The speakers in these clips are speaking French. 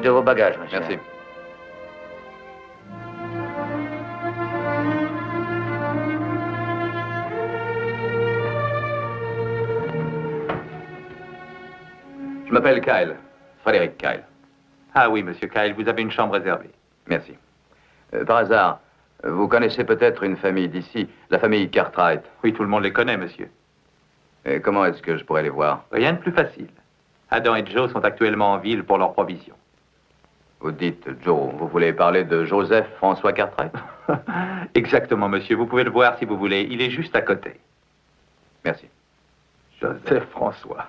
de vos bagages, monsieur. Merci. Je m'appelle Kyle, Frédéric Kyle. Ah oui, monsieur Kyle, vous avez une chambre réservée. Merci. Par hasard, vous connaissez peut-être une famille d'ici, la famille Cartwright. Oui, tout le monde les connaît, monsieur. Et comment est-ce que je pourrais les voir? Rien de plus facile. Adam et Joe sont actuellement en ville pour leur provision. Vous dites Joe, vous voulez parler de Joseph François Cartwright? Exactement, monsieur. Vous pouvez le voir si vous voulez. Il est juste à côté. Merci. Joseph François.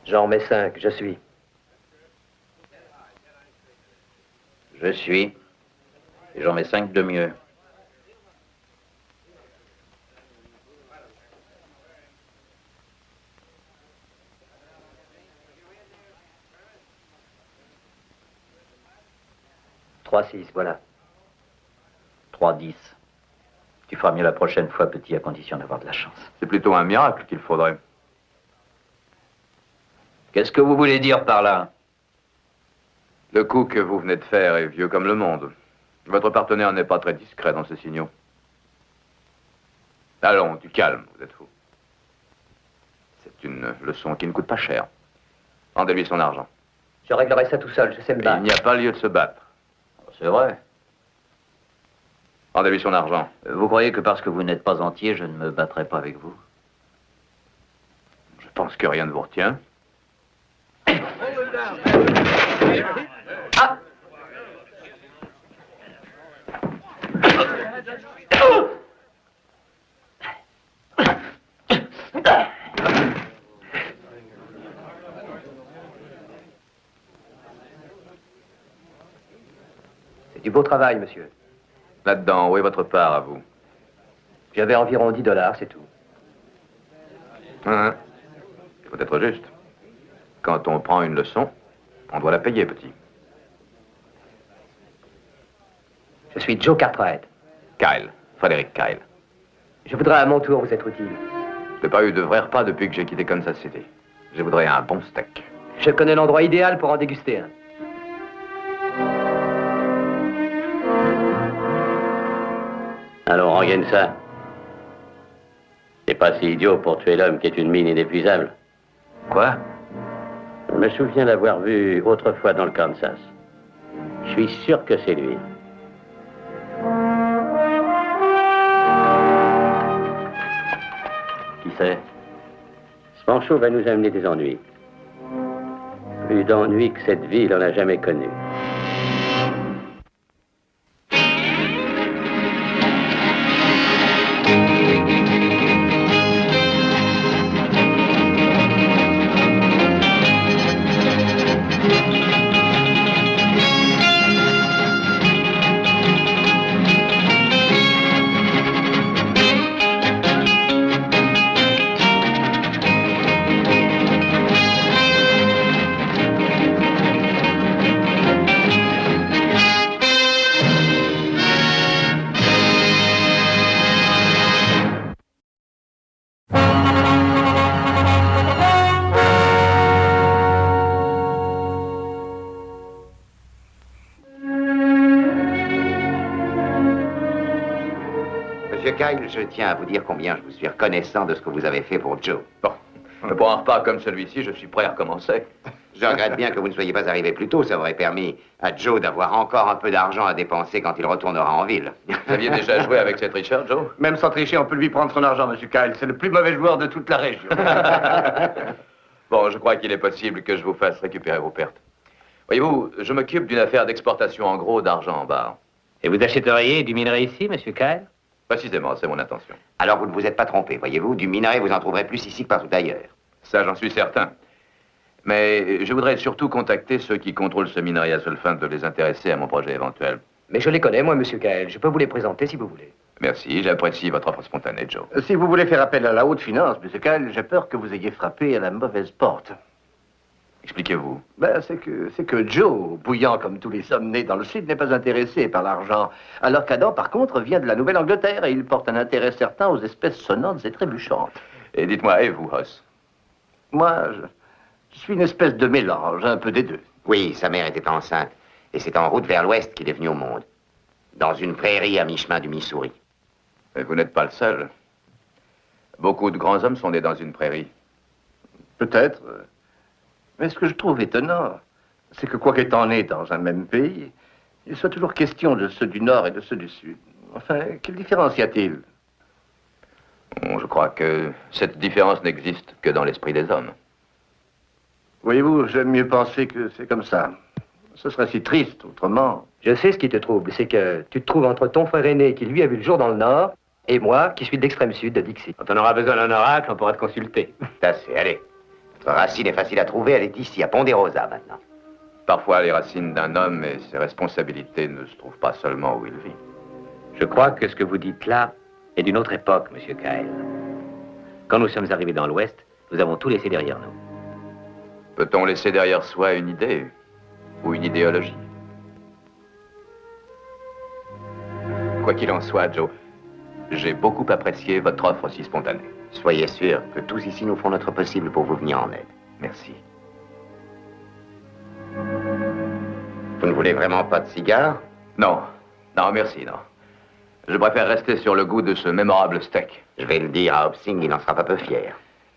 J'en mets 5, je suis. Je suis. Et j'en mets 5 de mieux. Trois, 6, voilà. 3-10. Tu feras mieux la prochaine fois, petit, à condition d'avoir de la chance. C'est plutôt un miracle qu'il faudrait. Qu'est-ce que vous voulez dire par là? Le coup que vous venez de faire est vieux comme le monde. Votre partenaire n'est pas très discret dans ses signaux. Allons, du calme, vous êtes fou. C'est une leçon qui ne coûte pas cher. Rendez-lui son argent. Je réglerai ça tout seul, je sais me battre. Il n'y a pas lieu de se battre. C'est vrai. Rendez-lui son argent. Vous croyez que parce que vous n'êtes pas entier, je ne me battrai pas avec vous? Je pense que rien ne vous retient. Ah! C'est du beau travail, monsieur. Là-dedans, où est votre part à vous? J'avais environ $10, c'est tout. Hein? Il faut être juste. Quand on prend une leçon, on doit la payer, petit. Je suis Joe Cartwright. Kyle, Frédéric Kyle. Je voudrais à mon tour vous être utile. Je n'ai pas eu de vrai repas depuis que j'ai quitté Kansas City. Je voudrais un bon steak. Je connais l'endroit idéal pour en déguster un. Alors, on gagne ça. C'est pas si idiot pour tuer l'homme qui est une mine inépuisable. Quoi? Je me souviens l'avoir vu autrefois dans le Kansas. Je suis sûr que c'est lui. Qui c'est? Ce manchot va nous amener des ennuis. Plus d'ennuis que cette ville en a jamais connu. Kyle, je tiens à vous dire combien je vous suis reconnaissant de ce que vous avez fait pour Joe. Bon, mais pour un repas comme celui-ci, je suis prêt à recommencer. Je regrette bien que vous ne soyez pas arrivé plus tôt. Ça aurait permis à Joe d'avoir encore un peu d'argent à dépenser quand il retournera en ville. Vous aviez déjà joué avec cette Richard, Joe? Même sans tricher, on peut lui prendre son argent, monsieur Kyle. C'est le plus mauvais joueur de toute la région. Bon, je crois qu'il est possible que je vous fasse récupérer vos pertes. Voyez-vous, je m'occupe d'une affaire d'exportation en gros d'argent en barre. Et vous achèteriez du minerai ici, monsieur Kyle? Précisément, c'est mon intention. Alors vous ne vous êtes pas trompé, voyez-vous. Du minerai, vous en trouverez plus ici que partout ailleurs. Ça, j'en suis certain. Mais je voudrais surtout contacter ceux qui contrôlent ce minerai à seule fin de les intéresser à mon projet éventuel. Mais je les connais, moi, monsieur Kyle. Je peux vous les présenter si vous voulez. Merci, j'apprécie votre offre spontanée, Joe. Si vous voulez faire appel à la haute finance, monsieur Kyle, j'ai peur que vous ayez frappé à la mauvaise porte. Expliquez-vous. Ben, c'est que Joe, bouillant comme tous les hommes nés dans le Sud, n'est pas intéressé par l'argent. Alors qu'Adam, par contre, vient de la Nouvelle-Angleterre et il porte un intérêt certain aux espèces sonnantes et trébuchantes. Et dites-moi, et vous, Hoss? Moi, je suis une espèce de mélange, un peu des deux. Oui, sa mère était enceinte. Et c'est en route vers l'ouest qu'il est venu au monde. Dans une prairie à mi-chemin du Missouri. Mais vous n'êtes pas le seul. Beaucoup de grands hommes sont nés dans une prairie. Peut-être. Mais ce que je trouve étonnant, c'est que quoi qu'étant né dans un même pays, il soit toujours question de ceux du Nord et de ceux du Sud. Enfin, quelle différence y a-t-il? Bon, je crois que cette différence n'existe que dans l'esprit des hommes. Voyez-vous, j'aime mieux penser que c'est comme ça. Ce serait si triste autrement. Je sais ce qui te trouble, c'est que tu te trouves entre ton frère aîné qui lui a vu le jour dans le Nord et moi qui suis de l'extrême sud de Dixie. Quand on aura besoin d'un oracle, on pourra te consulter. Assez, allez. Votre racine est facile à trouver, elle est ici, à Ponderosa maintenant. Parfois, les racines d'un homme et ses responsabilités ne se trouvent pas seulement où il vit. Je crois que ce que vous dites là est d'une autre époque, Monsieur Kyle. Quand nous sommes arrivés dans l'Ouest, nous avons tout laissé derrière nous. Peut-on laisser derrière soi une idée ou une idéologie? Quoi qu'il en soit, Joe, j'ai beaucoup apprécié votre offre aussi spontanée. Soyez sûr que tous ici nous ferons notre possible pour vous venir en aide. Merci. Vous ne voulez vraiment pas de cigare? Non, non, merci, non. Je préfère rester sur le goût de ce mémorable steak. Je vais le dire à Hobsing, il n'en sera pas peu fier.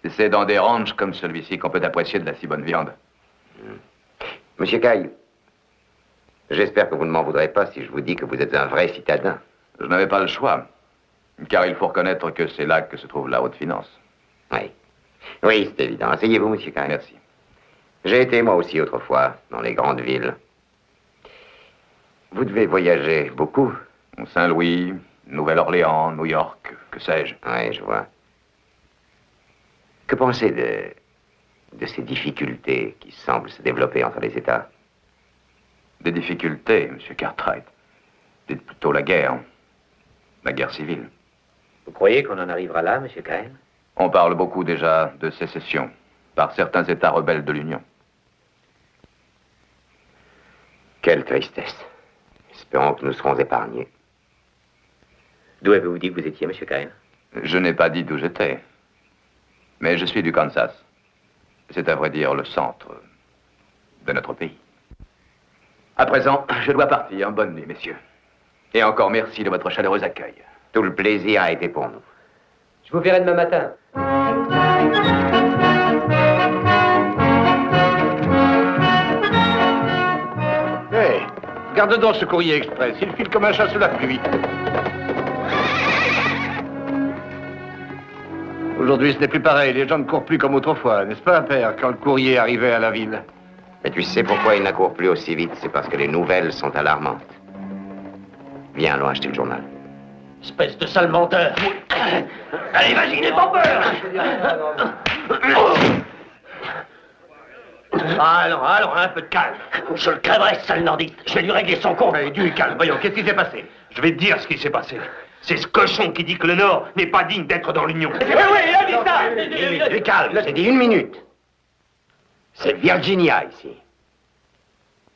C'est dans des ranchs comme celui-ci qu'on peut apprécier de la si bonne viande. Monsieur Kyle, j'espère que vous ne m'en voudrez pas si je vous dis que vous êtes un vrai citadin. Je n'avais pas le choix, car il faut reconnaître que c'est là que se trouve la haute finance. Oui. Oui, c'est évident. Asseyez-vous, monsieur Kyle. Merci. J'ai été, moi aussi, autrefois, dans les grandes villes. Vous devez voyager beaucoup. Saint-Louis, Nouvelle-Orléans, New York, que sais-je. Oui, je vois. Que pensez de ces difficultés qui semblent se développer entre les États? Des difficultés, Monsieur Cartwright. Dites plutôt la guerre civile. Vous croyez qu'on en arrivera là, Monsieur Kyle? On parle beaucoup déjà de sécession par certains États rebelles de l'Union. Quelle tristesse. Espérons que nous serons épargnés. D'où avez-vous dit que vous étiez, Monsieur Kyle? Je n'ai pas dit d'où j'étais, mais je suis du Kansas. C'est à vrai dire le centre de notre pays. À présent, je dois partir. Bonne nuit, messieurs. Et encore merci de votre chaleureux accueil. Tout le plaisir a été pour nous. Je vous verrai demain matin. Hé, garde donc ce courrier express, il file comme un chat sous la pluie. Aujourd'hui, ce n'est plus pareil, les gens ne courent plus comme autrefois, n'est-ce pas, père, quand le courrier arrivait à la ville? Mais tu sais pourquoi ils n'accourent plus aussi vite? C'est parce que les nouvelles sont alarmantes. Viens, allons acheter le journal. Espèce de sale menteur. Allez, vas-y, n'aie pas peur. Allons, un peu de calme. Je le crèverai, ce sale nordiste. Je vais lui régler son compte. Allez, du calme, voyons, qu'est-ce qui s'est passé? Je vais te dire ce qui s'est passé. C'est ce cochon qui dit que le Nord n'est pas digne d'être dans l'Union. Oui, il a dit ça. Du calme, c'est dit 1 minute. C'est Virginia, ici.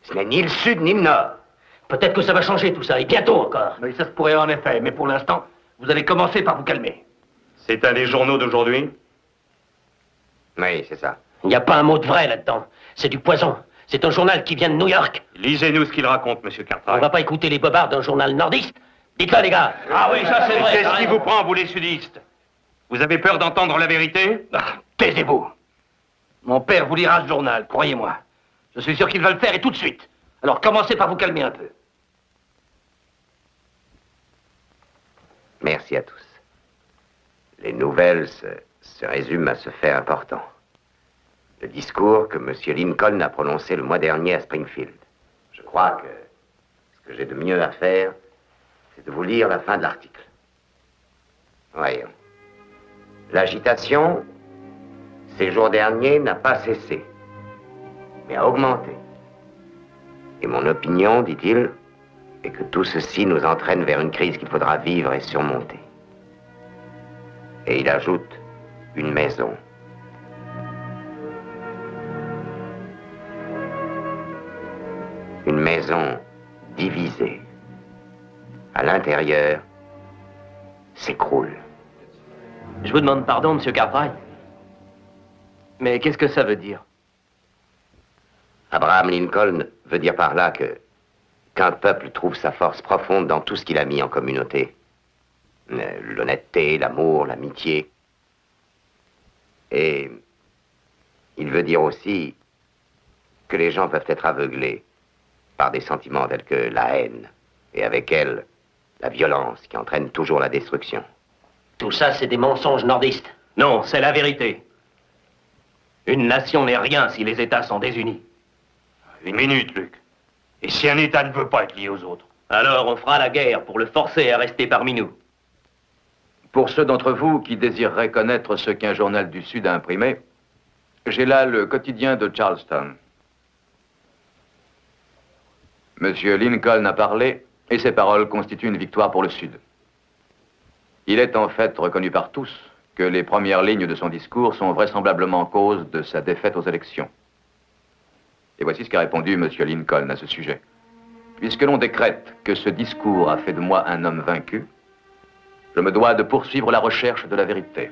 Ce n'est ni le Sud, ni le Nord. Peut-être que ça va changer tout ça, et bientôt encore. Oui, ça se pourrait en effet, mais pour l'instant, vous allez commencer par vous calmer. C'est un des journaux d'aujourd'hui? Oui, c'est ça. Il n'y a pas un mot de vrai là-dedans. C'est du poison. C'est un journal qui vient de New York. Lisez-nous ce qu'il raconte, Monsieur On Cartwright. va pas écouter les bobards d'un journal nordiste. Dites-le, les gars. Ah oui, ça c'est vrai, C'est t'as ce qui raison. vous prend, vous les sudistes. Vous avez peur d'entendre la vérité? Taisez-vous. Mon père vous lira ce journal, croyez-moi. Je suis sûr qu'il va le faire et tout de suite. Alors commencez par vous calmer un peu. Merci à tous. Les nouvelles se résument à ce fait important. Le discours que M. Lincoln a prononcé le mois dernier à Springfield. Je crois que ce que j'ai de mieux à faire, c'est de vous lire la fin de l'article. Voyons. L'agitation, ces jours derniers, n'a pas cessé, mais a augmenté. Et mon opinion, dit-il, est que tout ceci nous entraîne vers une crise qu'il faudra vivre et surmonter. Et il ajoute une maison. maison divisée, à l'intérieur, s'écroule. Je vous demande pardon, Monsieur Cartwright. Mais qu'est-ce que ça veut dire? Abraham Lincoln veut dire par là qu'un peuple trouve sa force profonde dans tout ce qu'il a mis en communauté. L'honnêteté, l'amour, l'amitié. Et il veut dire aussi que les gens peuvent être aveuglés par des sentiments tels que la haine, et avec elle, la violence qui entraîne toujours la destruction. Tout ça, c'est des mensonges nordistes. Non, c'est la vérité. Une nation n'est rien si les États sont désunis. Une minute, Luc. Et si un État ne veut pas être lié aux autres? Alors on fera la guerre pour le forcer à rester parmi nous. Pour ceux d'entre vous qui désireraient connaître ce qu'un journal du Sud a imprimé, j'ai là le quotidien de Charleston. Monsieur Lincoln a parlé, et ses paroles constituent une victoire pour le Sud. Il est en fait reconnu par tous que les premières lignes de son discours sont vraisemblablement cause de sa défaite aux élections. Et voici ce qu'a répondu Monsieur Lincoln à ce sujet. Puisque l'on décrète que ce discours a fait de moi un homme vaincu, je me dois de poursuivre la recherche de la vérité.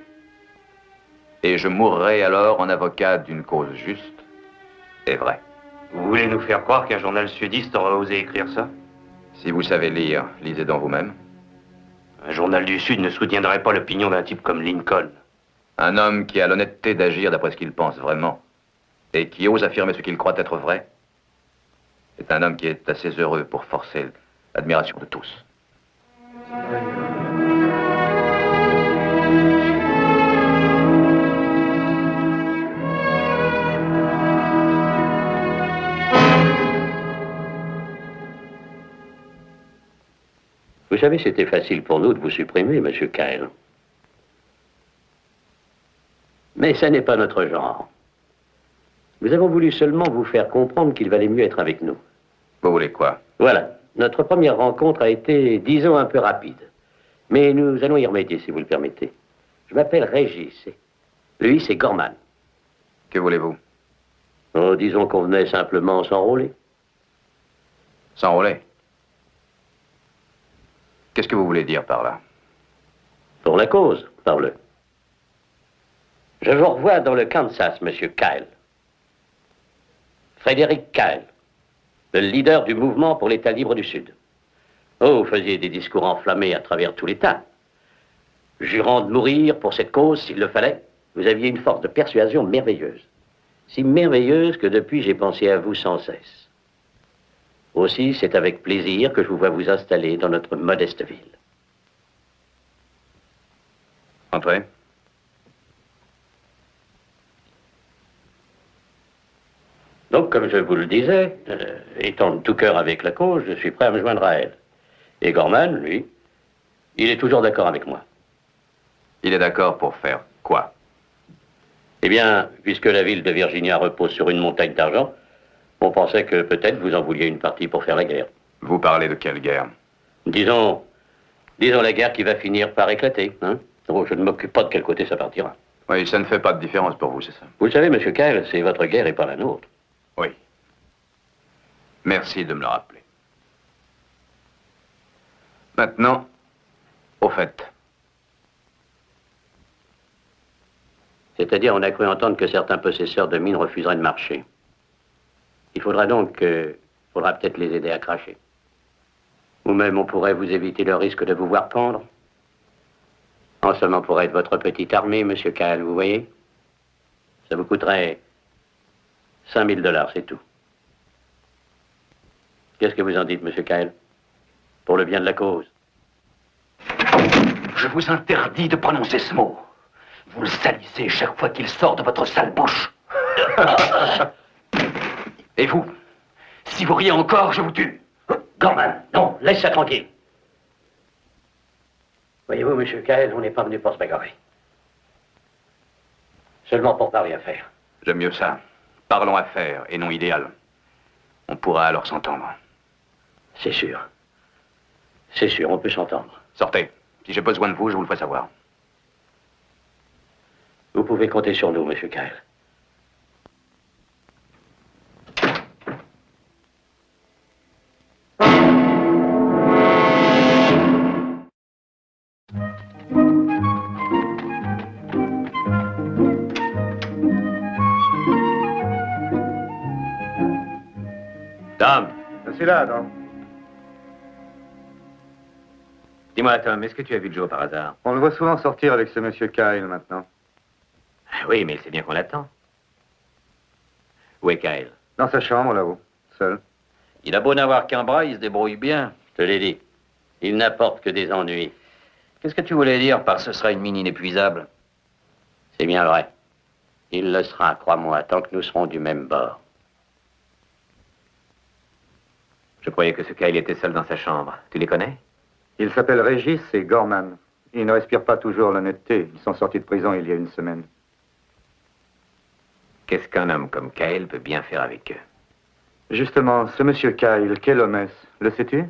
Et je mourrai alors en avocat d'une cause juste et vraie. Vous voulez nous faire croire qu'un journal sudiste aurait osé écrire ça? Si vous savez lire, lisez dans vous-même. Un journal du Sud ne soutiendrait pas l'opinion d'un type comme Lincoln. Un homme qui a l'honnêteté d'agir d'après ce qu'il pense vraiment et qui ose affirmer ce qu'il croit être vrai est un homme qui est assez heureux pour forcer l'admiration de tous. Vous savez, c'était facile pour nous de vous supprimer, Monsieur Kyle. Mais ça n'est pas notre genre. Nous avons voulu seulement vous faire comprendre qu'il valait mieux être avec nous. Vous voulez quoi? Voilà. Notre première rencontre a été, disons, un peu rapide. Mais nous allons y remédier, si vous le permettez. Je m'appelle Régis. Lui, c'est Gorman. Que voulez-vous? Oh, disons qu'on venait simplement s'enrôler. S'enrôler? Qu'est-ce que vous voulez dire par là? Pour la cause, parle. Je vous revois dans le Kansas, Monsieur Kyle. Frédéric Kyle, le leader du mouvement pour l'État libre du Sud. Oh, vous faisiez des discours enflammés à travers tout l'État. Jurant de mourir pour cette cause s'il le fallait, vous aviez une force de persuasion merveilleuse. Si merveilleuse que depuis j'ai pensé à vous sans cesse. Aussi, c'est avec plaisir que je vous vois vous installer dans notre modeste ville. Entrez. Donc, comme je vous le disais, étant de tout cœur avec la cause, je suis prêt à me joindre à elle. Et Gorman, lui, il est toujours d'accord avec moi. Il est d'accord pour faire quoi? Eh bien, puisque la ville de Virginia repose sur une montagne d'argent, on pensait que peut-être vous en vouliez une partie pour faire la guerre. Vous parlez de quelle guerre? Disons la guerre qui va finir par éclater, hein? Oh, je ne m'occupe pas de quel côté ça partira. Oui, ça ne fait pas de différence pour vous, c'est ça? Vous le savez, Monsieur Kyle, c'est votre guerre et pas la nôtre. Oui. Merci de me le rappeler. Maintenant, au fait. C'est-à-dire, on a cru entendre que certains possesseurs de mines refuseraient de marcher. Il faudra donc, peut-être les aider à cracher. Ou même, on pourrait vous éviter le risque de vous voir pendre. En somme, on pourrait être votre petite armée, Monsieur Kyle, vous voyez? Ça vous coûterait 5 000 $, c'est tout. Qu'est-ce que vous en dites, Monsieur Kyle? Pour le bien de la cause. Je vous interdis de prononcer ce mot. Vous le salissez chaque fois qu'il sort de votre sale bouche. Et vous, si vous riez encore, je vous tue. Gorman, non, laisse ça tranquille. Voyez-vous, Monsieur Kyle, on n'est pas venu pour se bagarrer. Seulement pour parler affaires. J'aime mieux ça. Parlons affaires et non idéal. On pourra alors s'entendre. C'est sûr. C'est sûr, on peut s'entendre. Sortez. Si j'ai besoin de vous, je vous le ferai savoir. Vous pouvez compter sur nous, Monsieur Kyle. Tom. Je suis là, non? Dis-moi, Tom, est-ce que tu as vu Joe par hasard? On le voit souvent sortir avec ce monsieur Kyle maintenant. Oui, mais il sait bien qu'on l'attend. Où est Kyle? Dans sa chambre, là-haut, seul. Il a beau n'avoir qu'un bras, il se débrouille bien. Je te l'ai dit. Il n'apporte que des ennuis. Qu'est-ce que tu voulais dire par ce sera une mine inépuisable? C'est bien vrai. Il le sera, crois-moi, tant que nous serons du même bord. Je croyais que ce Kyle était seul dans sa chambre. Tu les connais? Il s'appelle Régis et Gorman. Ils ne respirent pas toujours l'honnêteté. Ils sont sortis de prison il y a une semaine. Qu'est-ce qu'un homme comme Kyle peut bien faire avec eux? Justement, ce monsieur Kyle, quel homme est-ce? Le sais-tu?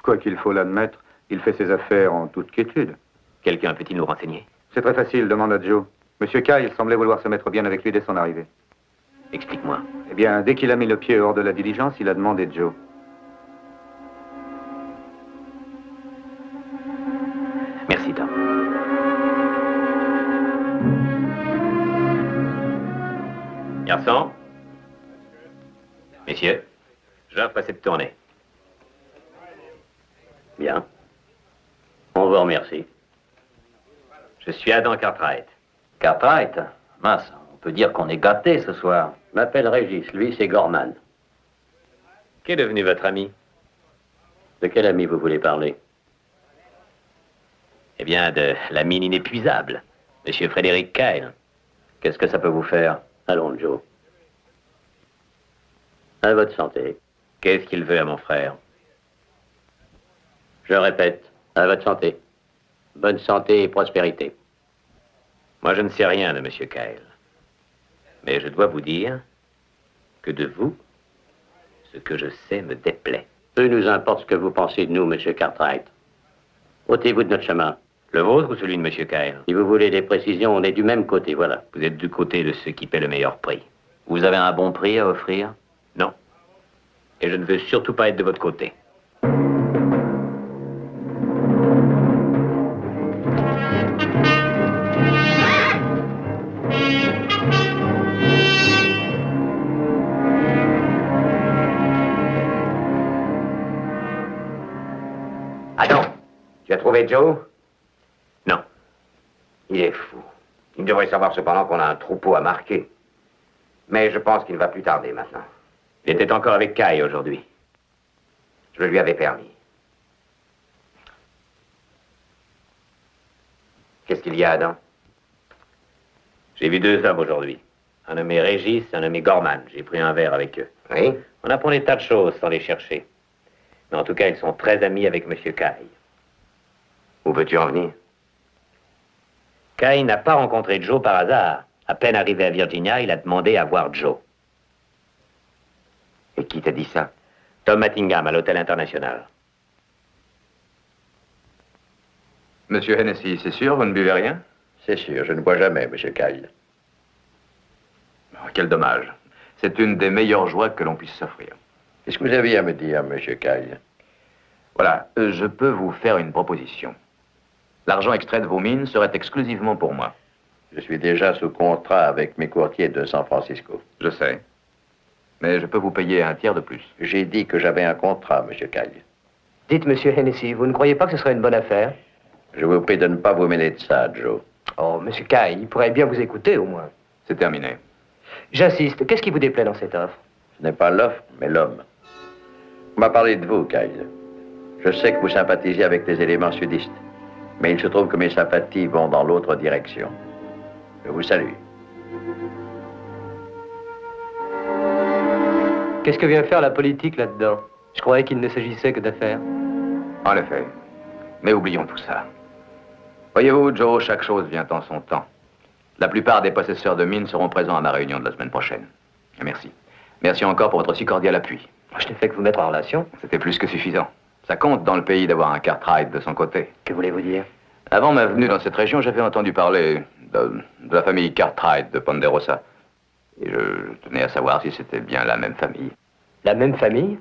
Quoi qu'il faut l'admettre, il fait ses affaires en toute quiétude. Quelqu'un peut-il nous renseigner? C'est très facile, demande à Joe. Monsieur Kyle semblait vouloir se mettre bien avec lui dès son arrivée. Explique-moi. Eh bien, dès qu'il a mis le pied hors de la diligence, il a demandé Joe. Merci, Tom. Garçon? Messieurs, j'offre cette tournée. Bien. On vous remercie. Je suis Adam Cartwright. Cartwright? Mince, on peut dire qu'on est gâtés ce soir. Je m'appelle Régis, lui c'est Gorman. Qu'est devenu votre ami? De quel ami vous voulez parler? Eh bien, de la mine inépuisable, Monsieur Frédéric Kyle. Qu'est-ce que ça peut vous faire? Allons, Joe. À votre santé. Qu'est-ce qu'il veut à mon frère? Je répète, à votre santé. Bonne santé et prospérité. Moi, je ne sais rien de Monsieur Kyle. Mais je dois vous dire que de vous, ce que je sais me déplaît. Peu nous importe ce que vous pensez de nous, Monsieur Cartwright. Ôtez-vous de notre chemin. Le vôtre ou celui de Monsieur Kyle? Si vous voulez des précisions, on est du même côté, voilà. Vous êtes du côté de ceux qui paient le meilleur prix. Vous avez un bon prix à offrir? Non. Et je ne veux surtout pas être de votre côté. Adam, tu as trouvé Joe? Non. Il est fou. Il devrait savoir cependant qu'on a un troupeau à marquer. Mais je pense qu'il ne va plus tarder maintenant. Il était encore avec Kyle aujourd'hui. Je le lui avais permis. Qu'est-ce qu'il y a, Adam? J'ai vu deux hommes aujourd'hui. Un nommé Régis et un nommé Gorman. J'ai pris un verre avec eux. Oui? On apprend des tas de choses sans les chercher. Mais en tout cas, ils sont très amis avec Monsieur Kyle. Où veux-tu en venir? Kyle n'a pas rencontré Joe par hasard. À peine arrivé à Virginia, il a demandé à voir Joe. Et qui t'a dit ça? Tom Mattingham, à l'Hôtel International. Monsieur Hennessy, c'est sûr, vous ne buvez rien? C'est sûr, je ne bois jamais, Monsieur Kyle. Oh, quel dommage. C'est une des meilleures joies que l'on puisse s'offrir. Qu'est-ce que vous aviez à me dire, Monsieur Kyle? Voilà, je peux vous faire une proposition. L'argent extrait de vos mines serait exclusivement pour moi. Je suis déjà sous contrat avec mes courtiers de San Francisco. Je sais. Mais je peux vous payer un tiers de plus. J'ai dit que j'avais un contrat, Monsieur Kyle. Dites, Monsieur Hennessy, vous ne croyez pas que ce serait une bonne affaire? Je vous prie de ne pas vous mêler de ça, Joe. Oh, Monsieur Kyle, il pourrait bien vous écouter, au moins. C'est terminé. J'insiste, qu'est-ce qui vous déplaît dans cette offre? Ce n'est pas l'offre, mais l'homme. On m'a parlé de vous, Kyle. Je sais que vous sympathisez avec les éléments sudistes, mais il se trouve que mes sympathies vont dans l'autre direction. Je vous salue. Qu'est-ce que vient faire la politique là-dedans? Je croyais qu'il ne s'agissait que d'affaires. En effet. Mais oublions tout ça. Voyez-vous, Joe, chaque chose vient en son temps. La plupart des possesseurs de mines seront présents à ma réunion de la semaine prochaine. Merci. Merci encore pour votre si cordial appui. Je n'ai fait que vous mettre en relation. C'était plus que suffisant. Ça compte dans le pays d'avoir un Cartwright de son côté. Que voulez-vous dire? Avant ma venue dans cette région, j'avais entendu parler de la famille Cartwright de Ponderosa. Et je tenais à savoir si c'était bien la même famille. La même famille?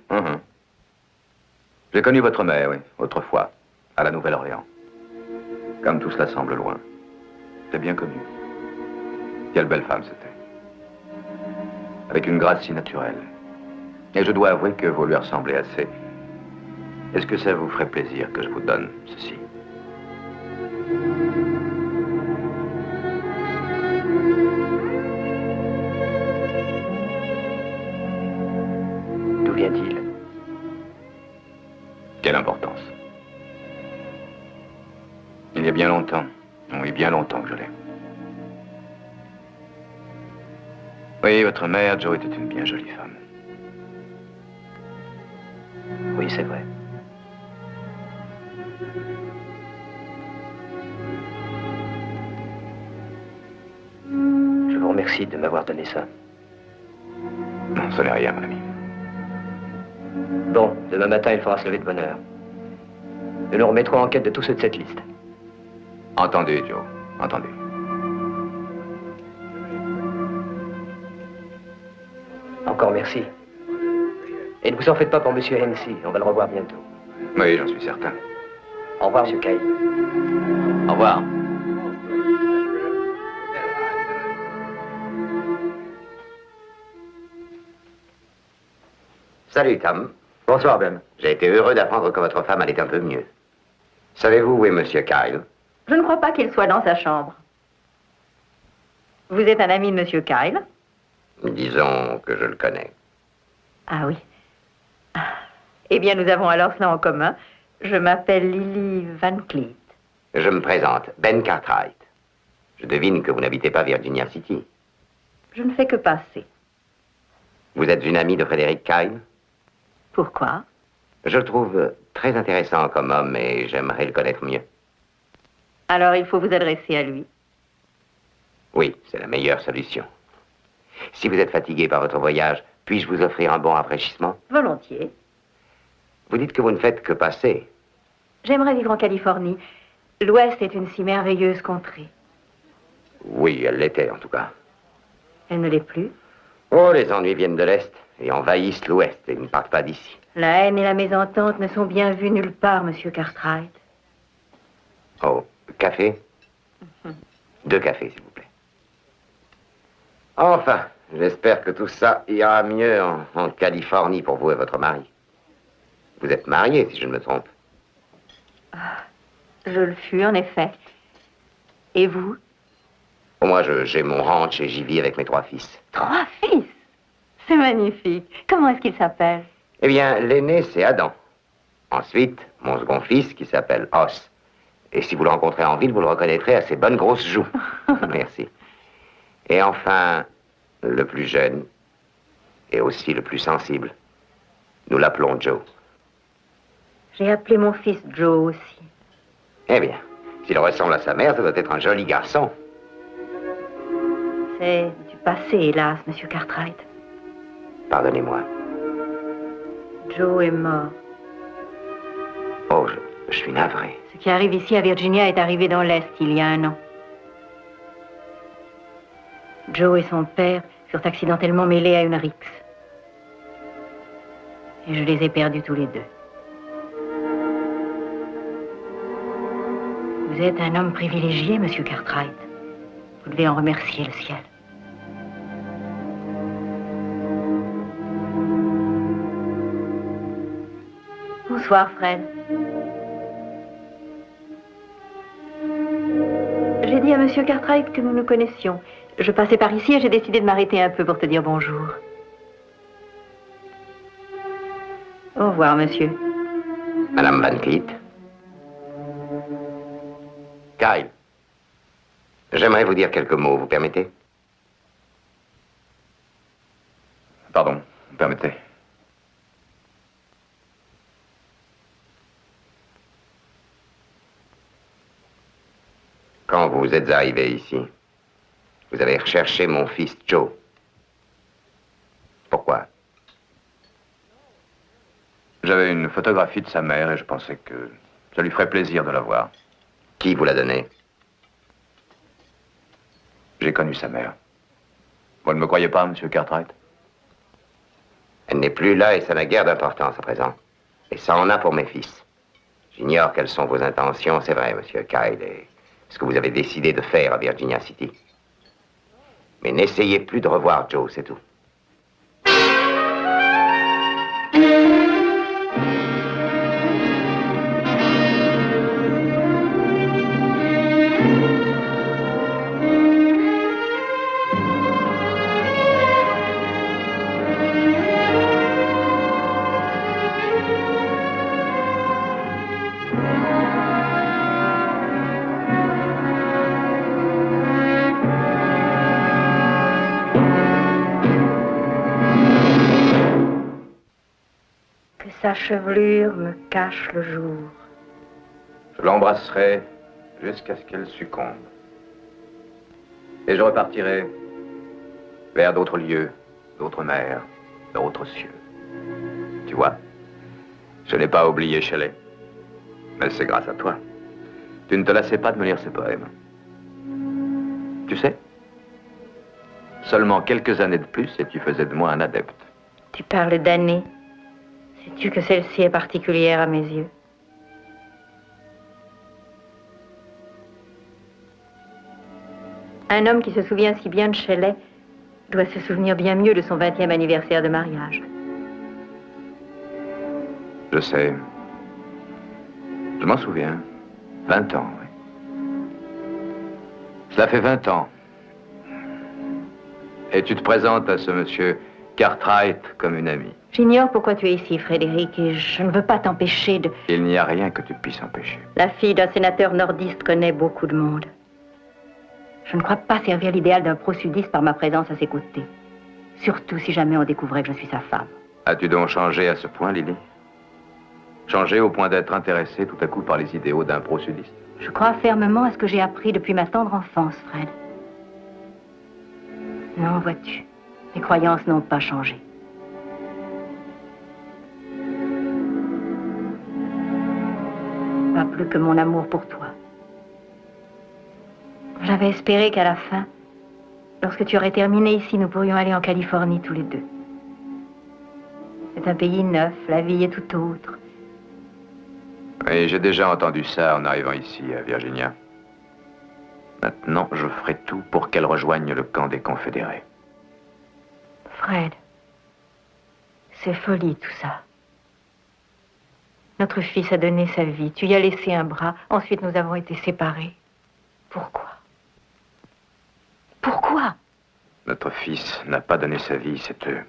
J'ai connu votre mère, oui, autrefois, à la Nouvelle-Orléans. Comme tout cela semble loin. J'ai bien connu. Quelle belle femme c'était. Avec une grâce si naturelle. Et je dois avouer que vous lui ressemblez assez. Est-ce que ça vous ferait plaisir que je vous donne ceci? D'où vient-il? Quelle importance? Il y a bien longtemps, oui, bien longtemps que je l'ai. Oui, votre mère, Jo, était une bien jolie femme. Oui, c'est vrai. Je vous remercie de m'avoir donné ça. Non, ce n'est rien, mon ami. Bon, demain matin, il faudra se lever de bonne heure. Nous nous remettrons en quête de tous ceux de cette liste. Entendez, Joe, entendez. Encore merci. Et ne vous en faites pas pour Monsieur Hennessy, on va le revoir bientôt. Oui, j'en suis certain. Au revoir, Monsieur Kyle. Au revoir. Salut, Tom. Bonsoir, Ben. J'ai été heureux d'apprendre que votre femme allait un peu mieux. Savez-vous où est Monsieur Kyle? Je ne crois pas qu'il soit dans sa chambre. Vous êtes un ami de Monsieur Kyle? Disons que je le connais. Ah oui. Eh bien, nous avons alors cela en commun. Je m'appelle Lily Van Cleet. Je me présente, Ben Cartwright. Je devine que vous n'habitez pas Virginia City. Je ne fais que passer. Vous êtes une amie de Frédéric Kyle? Pourquoi? Je le trouve très intéressant comme homme et j'aimerais le connaître mieux. Alors, il faut vous adresser à lui. Oui, c'est la meilleure solution. Si vous êtes fatigué par votre voyage, puis-je vous offrir un bon rafraîchissement? Volontiers. Vous dites que vous ne faites que passer. J'aimerais vivre en Californie. L'Ouest est une si merveilleuse contrée. Oui, elle l'était en tout cas. Elle ne l'est plus. Oh, les ennuis viennent de l'Est et envahissent l'Ouest et ne partent pas d'ici. La haine et la mésentente ne sont bien vues nulle part, Monsieur Cartwright. Oh, café? 2 cafés, s'il vous plaît. Enfin, j'espère que tout ça ira mieux en Californie pour vous et votre mari. Vous êtes marié, si je ne me trompe. Je le fus, en effet. Et vous? Oh, moi, j'ai mon ranch et j'y vis avec mes 3 fils. 3 fils? C'est magnifique. Comment est-ce qu'ils s'appellent? Eh bien, l'aîné, c'est Adam. Ensuite, mon second fils, qui s'appelle Os. Et si vous le rencontrez en ville, vous le reconnaîtrez à ses bonnes grosses joues. Merci. Et enfin, le plus jeune, et aussi le plus sensible. Nous l'appelons Joe. J'ai appelé mon fils Joe aussi. Eh bien, s'il ressemble à sa mère, ça doit être un joli garçon. C'est du passé, hélas, Monsieur Cartwright. Pardonnez-moi. Joe est mort. Oh, je suis navré. Ce qui arrive ici à Virginia est arrivé dans l'Est il y a 1 an. Joe et son père furent accidentellement mêlés à une rixe. Et je les ai perdus tous les 2. Vous êtes un homme privilégié, Monsieur Cartwright. Vous devez en remercier le ciel. Bonsoir, Fred. J'ai dit à Monsieur Cartwright que nous nous connaissions. Je passais par ici et j'ai décidé de m'arrêter un peu pour te dire bonjour. Au revoir, monsieur. Madame Van Cleet. Kyle. J'aimerais vous dire quelques mots, vous permettez? Pardon, vous permettez. Quand vous êtes arrivé ici, vous avez recherché mon fils Joe. Pourquoi? J'avais une photographie de sa mère et je pensais que ça lui ferait plaisir de la voir. Qui vous l'a donnée? J'ai connu sa mère. Vous ne me croyez pas, Monsieur Cartwright? Elle n'est plus là et ça n'a guère d'importance à présent. Et ça en a pour mes fils. J'ignore quelles sont vos intentions, c'est vrai, Monsieur Kyle, et ce que vous avez décidé de faire à Virginia City. Mais n'essayez plus de revoir Joe, c'est tout. Sa chevelure me cache le jour. Je l'embrasserai jusqu'à ce qu'elle succombe. Et je repartirai vers d'autres lieux, d'autres mers, d'autres cieux. Tu vois, je n'ai pas oublié Shelley. Mais c'est grâce à toi. Tu ne te lassais pas de me lire ces poèmes. Tu sais, seulement quelques années de plus et tu faisais de moi un adepte. Tu parles d'années. Sais-tu que celle-ci est particulière à mes yeux? Un homme qui se souvient si bien de Shelley doit se souvenir bien mieux de son 20e anniversaire de mariage. Je sais. Je m'en souviens. 20 ans, oui. Cela fait 20 ans. Et tu te présentes à ce monsieur Cartwright comme une amie. J'ignore pourquoi tu es ici, Frédéric, et je ne veux pas t'empêcher de... Il n'y a rien que tu puisses empêcher. La fille d'un sénateur nordiste connaît beaucoup de monde. Je ne crois pas servir l'idéal d'un pro-sudiste par ma présence à ses côtés. Surtout si jamais on découvrait que je suis sa femme. As-tu donc changé à ce point, Lily? Changé au point d'être intéressée tout à coup par les idéaux d'un pro-sudiste? Je crois fermement à ce que j'ai appris depuis ma tendre enfance, Fred. Non, vois-tu, mes croyances n'ont pas changé. Pas plus que mon amour pour toi. J'avais espéré qu'à la fin, lorsque tu aurais terminé ici, nous pourrions aller en Californie tous les deux. C'est un pays neuf, la vie est tout autre. Oui, j'ai déjà entendu ça en arrivant ici, à Virginia. Maintenant, je ferai tout pour qu'elle rejoigne le camp des Confédérés. Fred, c'est folie tout ça. Notre fils a donné sa vie, tu y as laissé un bras, ensuite nous avons été séparés. Pourquoi? Pourquoi? Notre fils n'a pas donné sa vie, c'est eux.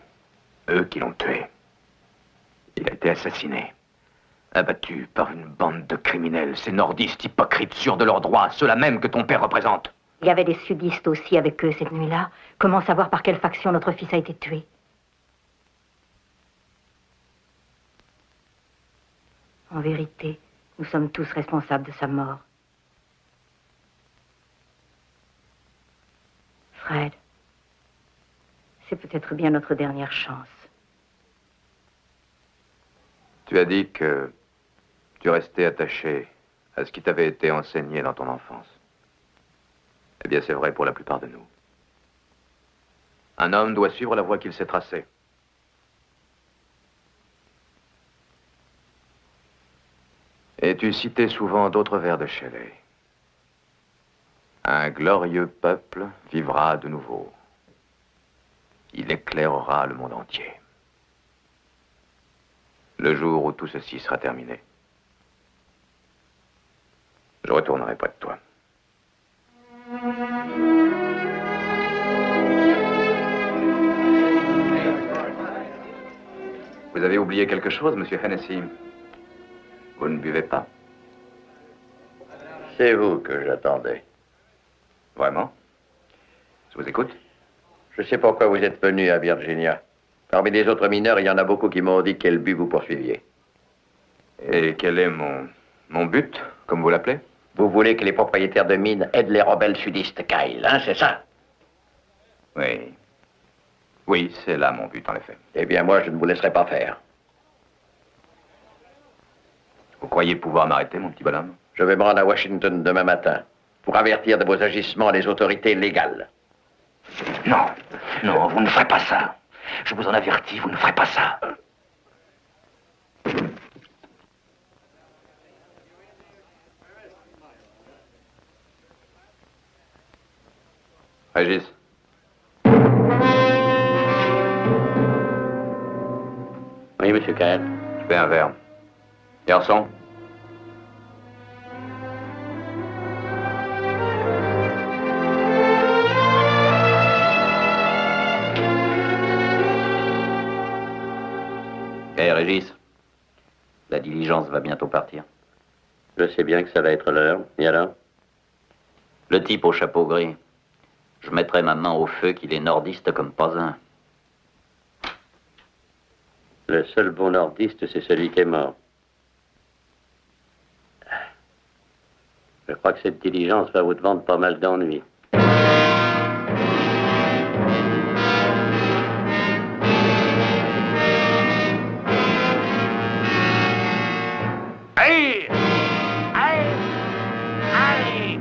Eux qui l'ont tué. Il a été assassiné. Abattu par une bande de criminels, ces nordistes hypocrites sûrs de leurs droits, ceux-là même que ton père représente. Il y avait des sudistes aussi avec eux cette nuit-là. Comment savoir par quelle faction notre fils a été tué? En vérité, nous sommes tous responsables de sa mort. Fred, c'est peut-être bien notre dernière chance. Tu as dit que tu restais attaché à ce qui t'avait été enseigné dans ton enfance. Eh bien, c'est vrai pour la plupart de nous. Un homme doit suivre la voie qu'il s'est tracée. Et tu citais souvent d'autres vers de Shelley. Un glorieux peuple vivra de nouveau. Il éclairera le monde entier. Le jour où tout ceci sera terminé, je retournerai près de toi. Vous avez oublié quelque chose, monsieur Hennessy? Vous ne buvez pas? C'est vous que j'attendais. Vraiment? Je vous écoute. Je sais pourquoi vous êtes venu à Virginia. Parmi les autres mineurs, il y en a beaucoup qui m'ont dit quel but vous poursuiviez. Et quel est mon but, comme vous l'appelez? Vous voulez que les propriétaires de mines aident les rebelles sudistes, Kyle, hein, c'est ça? Oui. Oui, c'est là mon but, en effet. Eh bien, moi, je ne vous laisserai pas faire. Vous croyez pouvoir m'arrêter, mon petit bonhomme? Je vais me rendre à Washington demain matin pour avertir de vos agissements les autorités légales. Non, non, vous ne ferez pas ça. Je vous en avertis, vous ne ferez pas ça. Régis. Oui, monsieur Kyle. Je fais un verre. Garçon. Eh, Régis, la diligence va bientôt partir. Je sais bien que ça va être l'heure. Et alors? Le type au chapeau gris. Je mettrai ma main au feu qu'il est nordiste comme pas un. Le seul bon nordiste, c'est celui qui est mort. Je crois que cette diligence va vous vendre pas mal d'ennuis. Allez! Allez! Allez!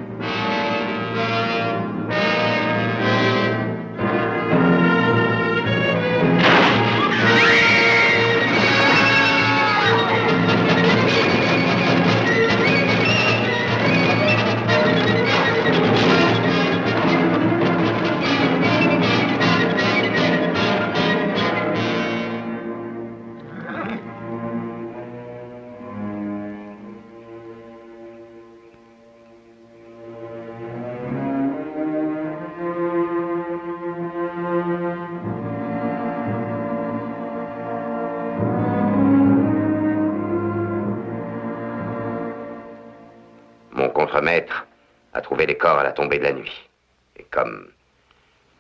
Mon contremaître a trouvé les corps à la tombée de la nuit. Et comme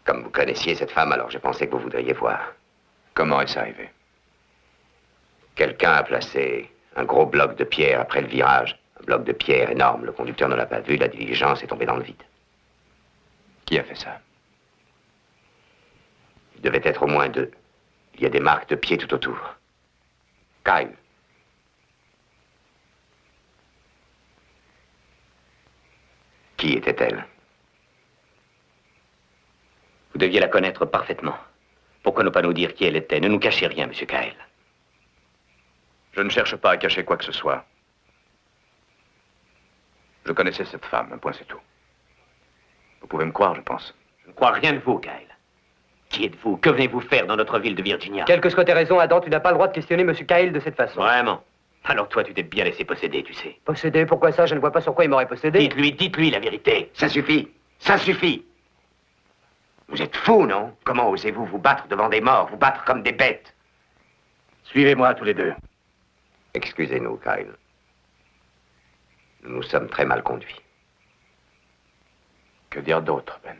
vous connaissiez cette femme, alors j'ai pensé que vous voudriez voir. Comment est-ce arrivé? Quelqu'un a placé un gros bloc de pierre après le virage. Un bloc de pierre énorme. Le conducteur ne l'a pas vu, la diligence est tombée dans le vide. Qui a fait ça? Il devait être au moins 2. Il y a des marques de pieds tout autour. Kyle. Qui était-elle? Vous deviez la connaître parfaitement. Pourquoi ne pas nous dire qui elle était? Ne nous cachez rien, Monsieur Kyle. Je ne cherche pas à cacher quoi que ce soit. Je connaissais cette femme, un point c'est tout. Vous pouvez me croire, je pense. Je ne crois rien de vous, Kyle. Qui êtes-vous? Que venez-vous faire dans notre ville de Virginia? Quelle que soit tes raisons, Adam, tu n'as pas le droit de questionner M. Kyle de cette façon. Vraiment? Alors toi, tu t'es bien laissé posséder, tu sais. Posséder? Pourquoi ça? Je ne vois pas sur quoi il m'aurait possédé. Dites-lui la vérité. Ça suffit. Ça suffit. Vous êtes fous, non? Comment osez-vous vous battre devant des morts, vous battre comme des bêtes? Suivez-moi tous les deux. Excusez-nous, Kyle. Nous nous sommes très mal conduits. Que dire d'autre, Ben?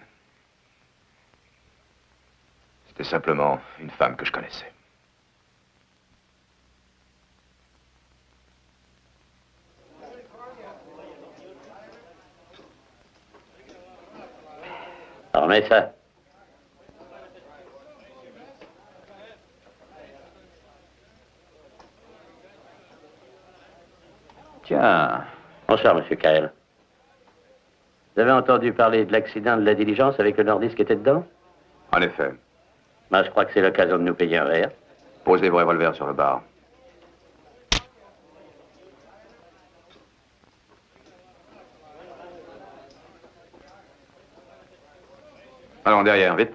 C'était simplement une femme que je connaissais. Remets ça. Tiens. Bonsoir, Monsieur Kyle. Vous avez entendu parler de l'accident de la diligence avec le nordiste qui était dedans? En effet. Ben, je crois que c'est l'occasion de nous payer un verre. Posez vos revolvers sur le bar. Allons, derrière, vite.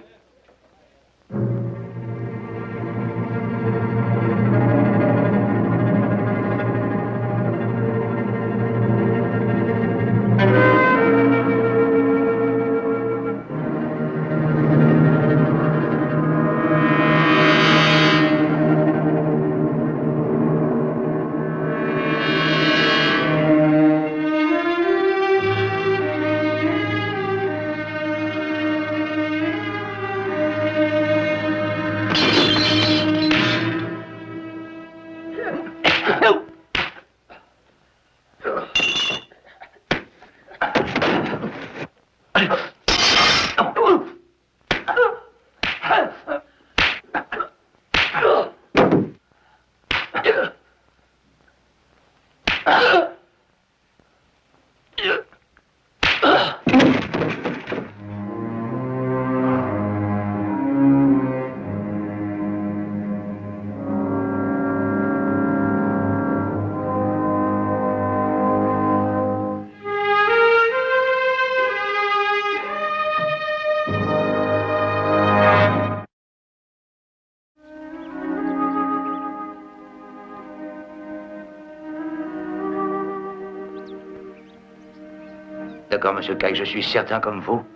D'accord, Monsieur Kyle, je suis certain comme vous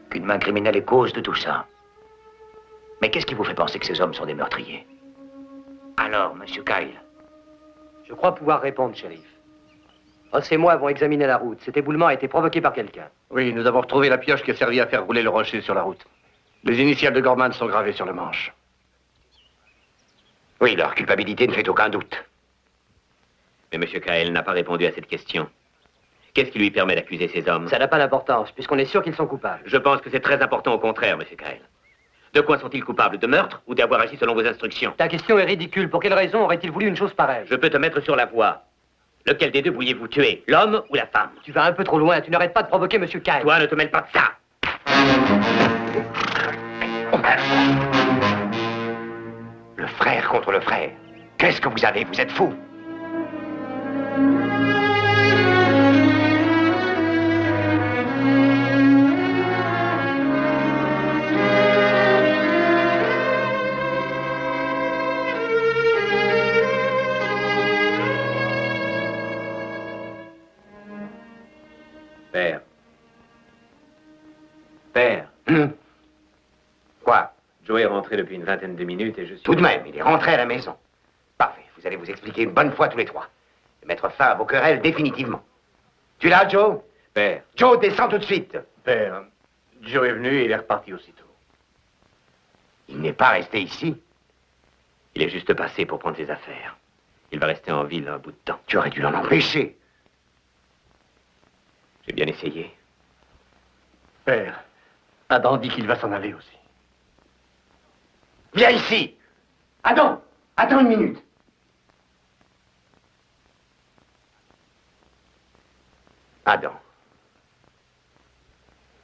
qu'une main criminelle est cause de tout ça. Mais qu'est-ce qui vous fait penser que ces hommes sont des meurtriers? Alors, Monsieur Kyle? Je crois pouvoir répondre, shérif. Ross et moi avons examiné la route. Cet éboulement a été provoqué par quelqu'un. Oui, nous avons retrouvé la pioche qui a servi à faire rouler le rocher sur la route. Les initiales de Gorman sont gravées sur le manche. Oui, leur culpabilité ne fait aucun doute. Mais M. Kyle n'a pas répondu à cette question. Qu'est-ce qui lui permet d'accuser ces hommes? Ça n'a pas d'importance, puisqu'on est sûr qu'ils sont coupables. Je pense que c'est très important au contraire, M. Kyle. De quoi sont-ils coupables? De meurtre ou d'avoir agi selon vos instructions? Ta question est ridicule. Pour quelle raison aurait-il voulu une chose pareille? Je peux te mettre sur la voie. Lequel des deux vouliez-vous tuer? L'homme ou la femme? Tu vas un peu trop loin. Tu n'arrêtes pas de provoquer M. Kyle. Toi, ne te mêle pas de ça. Le frère contre le frère. Qu'est-ce que vous avez? Vous êtes fous. Père. Père. Quoi? Joe est rentré depuis une vingtaine de minutes et je suis... Tout de même, il est rentré à la maison. Parfait, vous allez vous expliquer une bonne fois tous les trois. Et mettre fin à vos querelles définitivement. Tu es là, Joe? Père. Joe, descends tout de suite. Père, Joe est venu et il est reparti aussitôt. Il n'est pas resté ici. Il est juste passé pour prendre ses affaires. Il va rester en ville un bout de temps. Tu aurais dû l'en empêcher. J'ai bien essayé. Père, Adam dit qu'il va s'en aller aussi. Viens ici. Adam, attends une minute. Adam.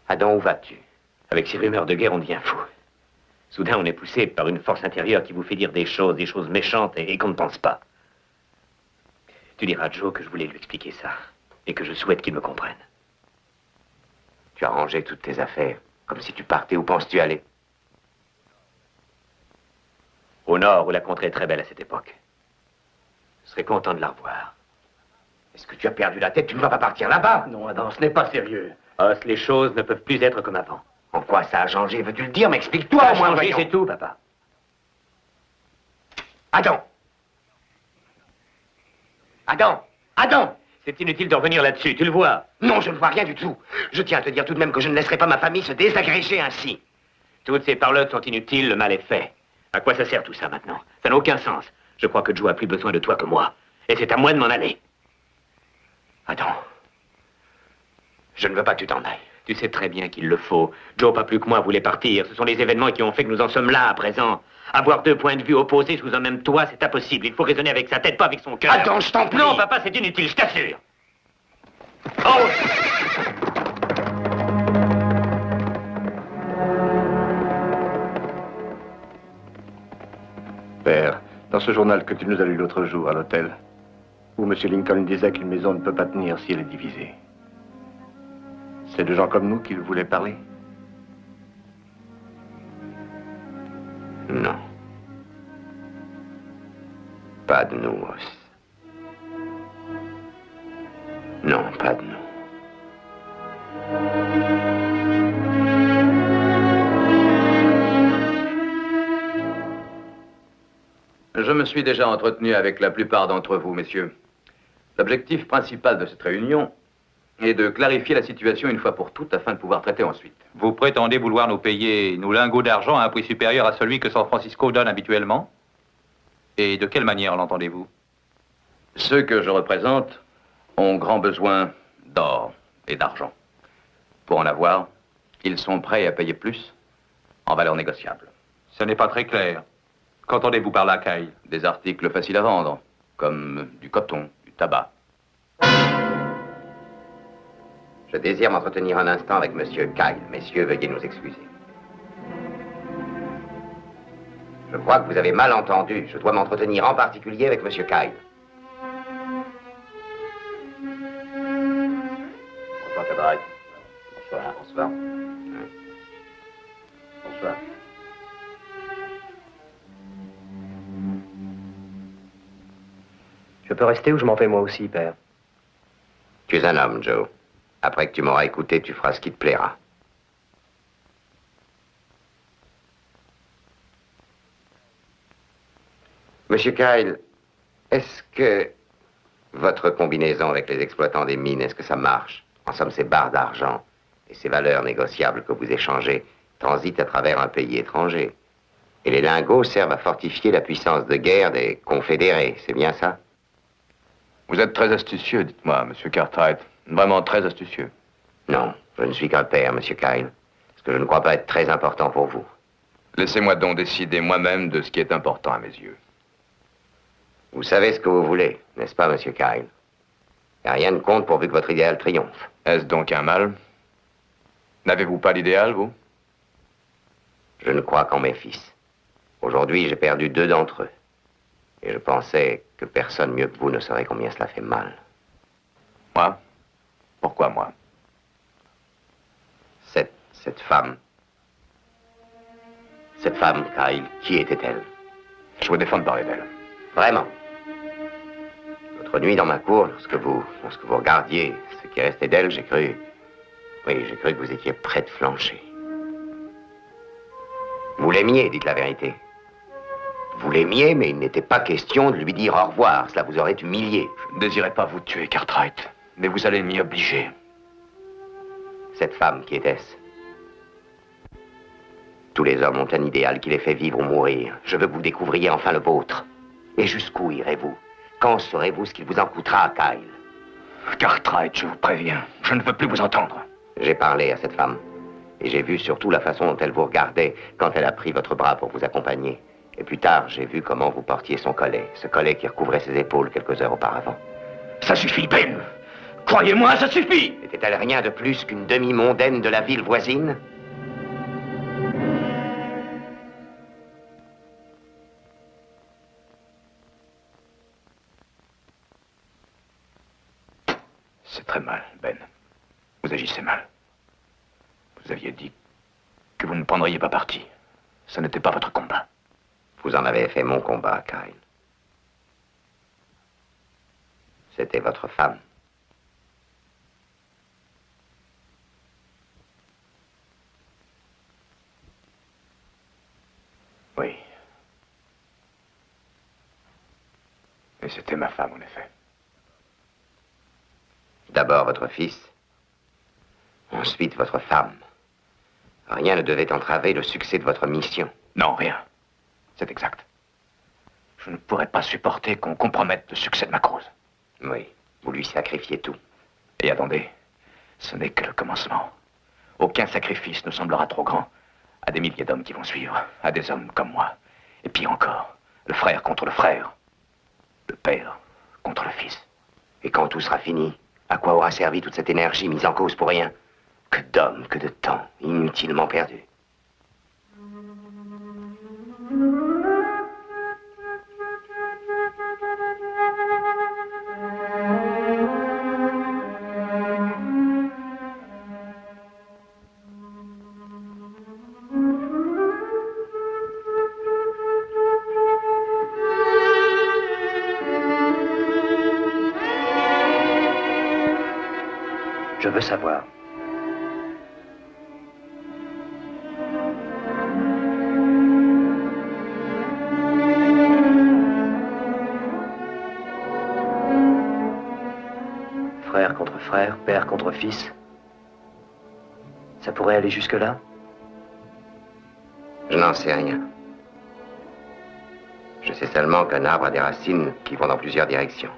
Adam, où vas-tu? Avec ces rumeurs de guerre, on devient fou. Soudain, on est poussé par une force intérieure qui vous fait dire des choses méchantes et qu'on ne pense pas. Tu diras à Joe que je voulais lui expliquer ça et que je souhaite qu'il me comprenne. Tu as rangé toutes tes affaires, comme si tu partais. Où penses-tu aller? Au nord, où la contrée est très belle à cette époque. Je serais content de la revoir. Est-ce que tu as perdu la tête? Tu ne vas pas partir là-bas? Non, Adam, ce n'est pas sérieux. Os, les choses ne peuvent plus être comme avant. En quoi ça a changé? Veux-tu le dire? Mais explique-toi Ça a au moins, changé, voyons. c'est tout, papa. Adam! Adam! Adam! C'est inutile de revenir là-dessus, tu le vois. Non, je ne vois rien du tout. Je tiens à te dire tout de même que je ne laisserai pas ma famille se désagréger ainsi. Toutes ces parlottes sont inutiles, le mal est fait. À quoi ça sert tout ça maintenant? Ça n'a aucun sens. Je crois que Joe a plus besoin de toi que moi. Et c'est à moi de m'en aller. Adam, je ne veux pas que tu t'en ailles. Tu sais très bien qu'il le faut. Joe, pas plus que moi, voulait partir. Ce sont les événements qui ont fait que nous en sommes là à présent. Avoir deux points de vue opposés sous un même toit, c'est impossible. Il faut raisonner avec sa tête, pas avec son cœur. Adam, je t'en prie. Non, papa, c'est inutile, je t'assure. Oh! Père, dans ce journal que tu nous as lu l'autre jour à l'hôtel, où M. Lincoln disait qu'une maison ne peut pas tenir si elle est divisée, c'est de gens comme nous qu'il voulait parler? Non. Pas de nous, Os. Non, pas de nous. Je me suis déjà entretenu avec la plupart d'entre vous, messieurs. L'objectif principal de cette réunion est de clarifier la situation une fois pour toutes afin de pouvoir traiter ensuite. Vous prétendez vouloir nous payer nos lingots d'argent à un prix supérieur à celui que San Francisco donne habituellement? Et de quelle manière l'entendez-vous? Ceux que je représente ont grand besoin d'or et d'argent. Pour en avoir, ils sont prêts à payer plus en valeur négociable. Ce n'est pas très clair. Qu'entendez-vous par là, Kyle? Des articles faciles à vendre, comme du coton, du tabac. Je désire m'entretenir un instant avec Monsieur Kyle. Messieurs, veuillez nous excuser. Je crois que vous avez mal entendu. Je dois m'entretenir en particulier avec Monsieur Kyle. Bonsoir, camarade. Bonsoir. Bonsoir. Bonsoir. Je peux rester ou je m'en vais moi aussi, père? Tu es un homme, Joe. Après que tu m'auras écouté, tu feras ce qui te plaira. Monsieur Kyle, est-ce que votre combinaison avec les exploitants des mines, est-ce que ça marche? En somme, ces barres d'argent et ces valeurs négociables que vous échangez transitent à travers un pays étranger. Et les lingots servent à fortifier la puissance de guerre des confédérés, c'est bien ça? Vous êtes très astucieux, dites-moi, Monsieur Cartwright. Vraiment très astucieux. Non, je ne suis qu'un père, Monsieur Kyle. Ce que je ne crois pas être très important pour vous. Laissez-moi donc décider moi-même de ce qui est important à mes yeux. Vous savez ce que vous voulez, n'est-ce pas, Monsieur Kyle? Et rien ne compte pourvu que votre idéal triomphe. Est-ce donc un mal? N'avez-vous pas d'idéal, vous? Je ne crois qu'en mes fils. Aujourd'hui, j'ai perdu 2 d'entre eux. Et je pensais que personne mieux que vous ne saurait combien cela fait mal. Moi? Pourquoi moi? Cette femme. Cette femme, Kyle, qui était-elle? Je vous défends de parler d'elle. Vraiment? L'autre nuit, dans ma cour, lorsque vous regardiez ce qui restait d'elle, j'ai cru... Oui, j'ai cru que vous étiez près de flancher. Vous l'aimiez, dites la vérité. Vous l'aimiez, mais il n'était pas question de lui dire au revoir. Cela vous aurait humilié. Je ne désirais pas vous tuer, Cartwright, mais vous allez m'y obliger. Cette femme, qui était-ce? Tous les hommes ont un idéal qui les fait vivre ou mourir. Je veux que vous découvriez enfin le vôtre. Et jusqu'où irez-vous? Quand saurez-vous ce qu'il vous en coûtera, Kyle? Cartwright, je vous préviens, je ne veux plus vous entendre. J'ai parlé à cette femme. Et j'ai vu surtout la façon dont elle vous regardait quand elle a pris votre bras pour vous accompagner. Et plus tard, j'ai vu comment vous portiez son collet. Ce collet qui recouvrait ses épaules quelques heures auparavant. Ça suffit, Ben. Croyez-moi, ça suffit. N'était-elle rien de plus qu'une demi-mondaine de la ville voisine? C'est très mal, Ben. Vous agissez mal. Vous aviez dit que vous ne prendriez pas parti. Ce n'était pas votre combat. Vous en avez fait mon combat, Kyle. C'était votre femme. Oui. Et c'était ma femme, en effet. D'abord votre fils, ensuite votre femme. Rien ne devait entraver le succès de votre mission. Non, rien. C'est exact. Je ne pourrais pas supporter qu'on compromette le succès de ma cause. Oui, vous lui sacrifiez tout. Et attendez, ce n'est que le commencement. Aucun sacrifice ne semblera trop grand à des milliers d'hommes qui vont suivre, à des hommes comme moi. Et pire encore, le frère contre le frère, le père contre le fils. Et quand tout sera fini, à quoi aura servi toute cette énergie mise en cause pour rien? Que d'hommes, que de temps, inutilement perdus. Je veux savoir. Frère contre frère, père contre fils. Ça pourrait aller jusque-là? Je n'en sais rien. Je sais seulement qu'un arbre a des racines qui vont dans plusieurs directions.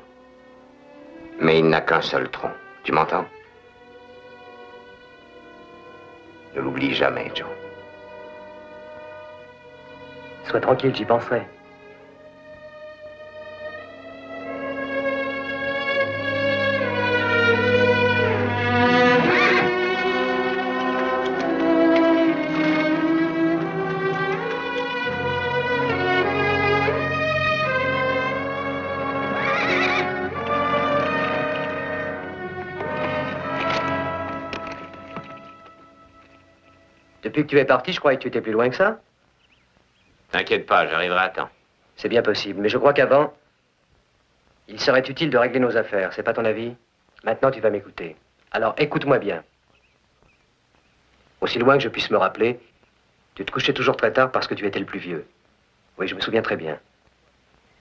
Mais il n'a qu'un seul tronc. Tu m'entends? Ne l'oublie jamais, Joe. Sois tranquille, j'y penserai. Depuis que tu es parti, je croyais que tu étais plus loin que ça. T'inquiète pas, j'arriverai à temps. C'est bien possible, mais je crois qu'avant, il serait utile de régler nos affaires. C'est pas ton avis? Maintenant, tu vas m'écouter. Alors, écoute-moi bien. Aussi loin que je puisse me rappeler, tu te couchais toujours très tard parce que tu étais le plus vieux. Oui, je me souviens très bien.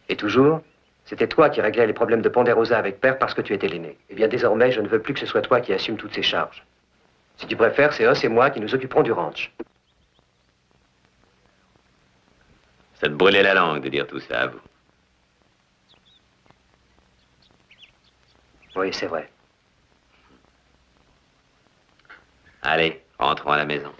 Et toujours, c'était toi qui réglais les problèmes de Ponderosa avec Père parce que tu étais l'aîné. Eh bien, désormais, je ne veux plus que ce soit toi qui assume toutes ces charges. Si tu préfères, c'est Os et moi qui nous occuperons du ranch. Ça te brûlait la langue de dire tout ça à vous. Oui, c'est vrai. Allez, rentrons à la maison.